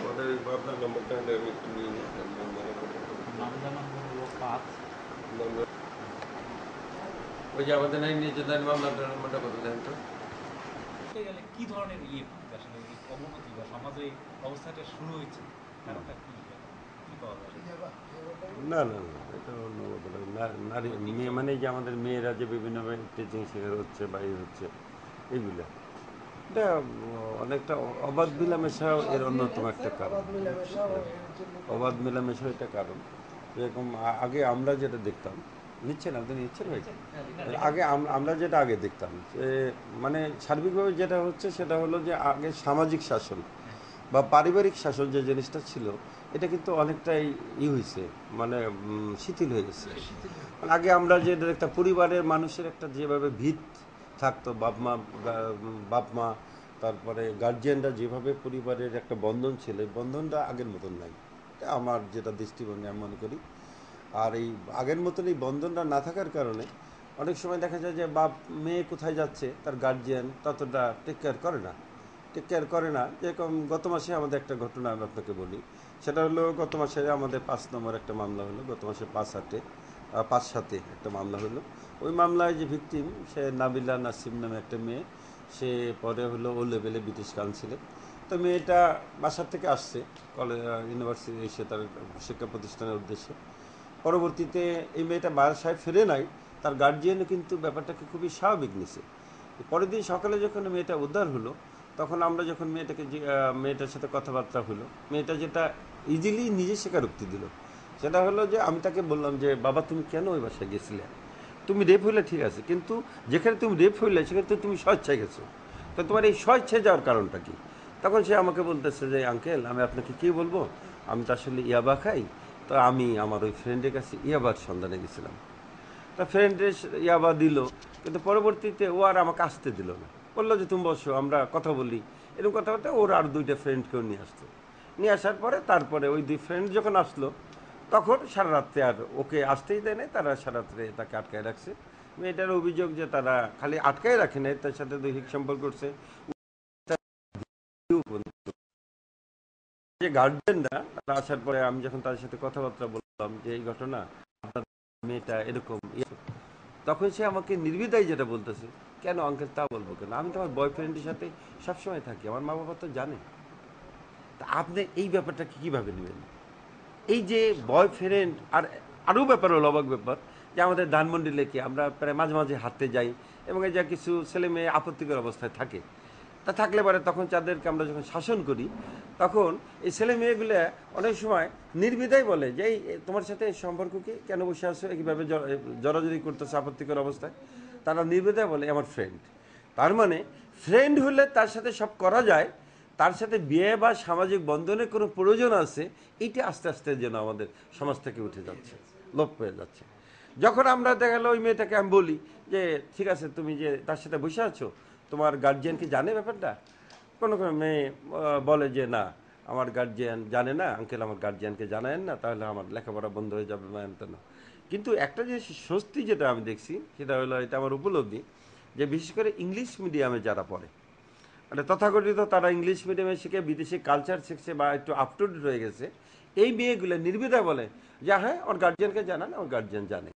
আমাদের আপনার নম্বরটা হলে আমি একটু নিয়ে নিই মামলা নম্বর হলো 5। ওই যে আমাদের নাই নির্যাতন মামলাটার নম্বরটা কত দেন তো? গেলে কি ধরনের আসলে এই অবনতি বা সমাজে এই অবস্থাটা শুরু হয়েছে, কারণটা কি কি পাওয়া যায়? না না না, এটা অন্য ব্যাপার না। নারী মেয়ে মানে যে আমাদের মেয়েরা যে বিভিন্নভাবে টিচিং শেখার হচ্ছে বা এই হচ্ছে এগুলো, এটা অনেকটা অবাধ মেলামেশাও এর অন্যতম একটা কারণ। অবাধ মেলামেশাও এটা কারণ। যেরকম আগে আমরা যেটা দেখতাম, নিচ্ছেন আপনি নিচ্ছেন ভাই, আগে আমরা যেটা আগে দেখতাম যে মানে সার্বিকভাবে যেটা হচ্ছে সেটা হলো যে আগে সামাজিক শাসন বা পারিবারিক শাসন যে জিনিসটা ছিল, এটা কিন্তু অনেকটাই হয়েছে, মানে শিথিল হয়ে গেছে। মানে আগে আমরা যে দেখতাম পরিবারের মানুষের একটা যেভাবে ভিত থাকতো, বাপ মা তারপরে গার্জিয়ানরা যেভাবে পরিবারের একটা বন্ধন ছিল, এই বন্ধনটা আগের মতন নাই। এটা আমার যেটা দৃষ্টিভঙ্গি আমি মনে করি। আর এই আগের মতন এই বন্ধনটা না থাকার কারণে অনেক সময় দেখা যায় যে বাপ মেয়ে কোথায় যাচ্ছে তার গার্জিয়ান ততটা টেক কেয়ার করে না। যেরকম গত মাসে আমাদের একটা ঘটনা আমি আপনাকে বলি। সেটা হলো গত মাসে আমাদের 5 নম্বর একটা মামলা হলো, গত মাসে 5/7 একটা মামলা হলো। ওই মামলায় যে ভিকটিম সে নাবিলা নাসিম নামে একটা মেয়ে। সে পরে হলো ও লেভেলে ব্রিটিশ কাউন্সিলে। তো মেয়েটা বাসার থেকে আসছে কলেজ ইউনিভার্সিটি এসে তার শিক্ষা প্রতিষ্ঠানের উদ্দেশ্যে। পরবর্তীতে এই মেয়েটা বাসায় ফিরে নাই, তার গার্জিয়ানও কিন্তু ব্যাপারটাকে খুবই স্বাভাবিক নিছে। পরের দিন সকালে যখন মেয়েটা উদ্ধার হলো, তখন আমরা যখন মেয়েটার সাথে কথাবার্তা হলো, মেয়েটা যেটা ইজিলি নিজে স্বীকারোক্তি দিল, সেটা হলো যে আমি তাকে বললাম যে বাবা তুমি কেন ওই বাসায় গেছিলে? তুমি রেপ হইলে ঠিক আছে, কিন্তু যেখানে তুমি রেপ হইলে সেখানে তো তুমি স্বেচ্ছায় গেছো, তো তোমার এই স্বেচ্ছায় যাওয়ার কারণটা কি? তখন সে আমাকে বলতেছে যে আঙ্কেল আমি আপনাকে কী বলবো, আমি তো আসলে ইয়াবা খাই, তো আমি আমার ওই ফ্রেন্ডের কাছে ইয়াবার সন্ধানে গেছিলাম। তা ফ্রেন্ডের ইয়াবা দিল, কিন্তু পরবর্তীতে ও আর আমাকে আসতে দিল না। বললো যে তুমি বসো আমরা কথা বলি। এরকম কথাবার্তা ওর আর 2টা ফ্রেন্ডকেও নিয়ে আসতো। নিয়ে আসার পরে তারপরে ওই 2 ফ্রেন্ড যখন আসলো, তখন সারা রাত্রে আর ওকে আসতেই দেয় নাই, তারা সারা রাত্রে তাকে আটকায় রাখছে। মেয়েটার অভিযোগ যে তারা খালি আটকায় রাখে নাই, তার সাথে দৈহিক সম্পর্ক করছে। যে গার্জেনরা তারা আসার পরে আমি যখন তাদের সাথে কথাবার্তা বললাম যে এই ঘটনা, আপনার মেয়েটা এরকম তখন সে আমাকে নির্বিধায় যেটা বলতেছে, কেন আঙ্কেল তা বলবো কেন, আমি তো আমার বয়ফ্রেন্ডের সাথে সবসময় থাকি, আমার মা বাবা তো জানে। তা আপনি এই ব্যাপারটাকে কীভাবে নেবেন? এই যে বয়ফ্রেন্ড আর আরও ব্যাপার হলো অবাক ব্যাপার, যে আমাদের ধানমন্ডি লেকে আমরা প্রায় মাঝে মাঝে হাঁটতে যাই, এবং এই যা কিছু ছেলে মেয়ে আপত্তিকর অবস্থায় থাকে, তা থাকলে পরে তখন তাদেরকে আমরা যখন শাসন করি, তখন এই ছেলে মেয়েগুলো অনেক সময় নির্বিধায় বলে যে এই তোমার সাথে এই সম্পর্ক কি, কেন বসে আসো এইভাবে জড়াজড়ি করতেছে আপত্তিকর অবস্থায়। তারা নির্বিধায় বলে আমার ফ্রেন্ড। তার মানে ফ্রেন্ড হলে তার সাথে সব করা যায়, তার সাথে বিয়ে বা সামাজিক বন্ধনের কোনো প্রয়োজন আছে, এইটা আস্তে আস্তে যেন আমাদের সমাজ থেকে উঠে যাচ্ছে, লোপ পেয়ে যাচ্ছে। যখন আমরা দেখা গেলো ওই মেয়েটাকে আমি বলি যে ঠিক আছে তুমি যে তার সাথে বসে আছো, তোমার গার্জিয়ান কি জানে ব্যাপারটা? কোনো কোনো মেয়ে বলে যে না, আমার গার্জিয়ান জানে না আঙ্কেল, আমার গার্জিয়ানকে জানায়েন না, তাহলে আমার লেখাপড়া বন্ধ হয়ে যাবে না এমন না। কিন্তু একটা যে স্বস্তি যেটা আমি দেখছি সেটা হলো, এটা আমার উপলব্ধি, যে বিশেষ করে ইংলিশ মিডিয়ামে যারা পড়ে, মানে তথাকথিত তারা ইংলিশ মিডিয়ামে শিখে বিদেশি কালচার শিখছে বা একটু আপ টু ডেট হয়ে গেছে, এই মেয়েগুলো নির্বিধায় বলে যে হ্যাঁ আমার গার্জিয়ানকে জানান, আমার গার্জিয়ান জানে।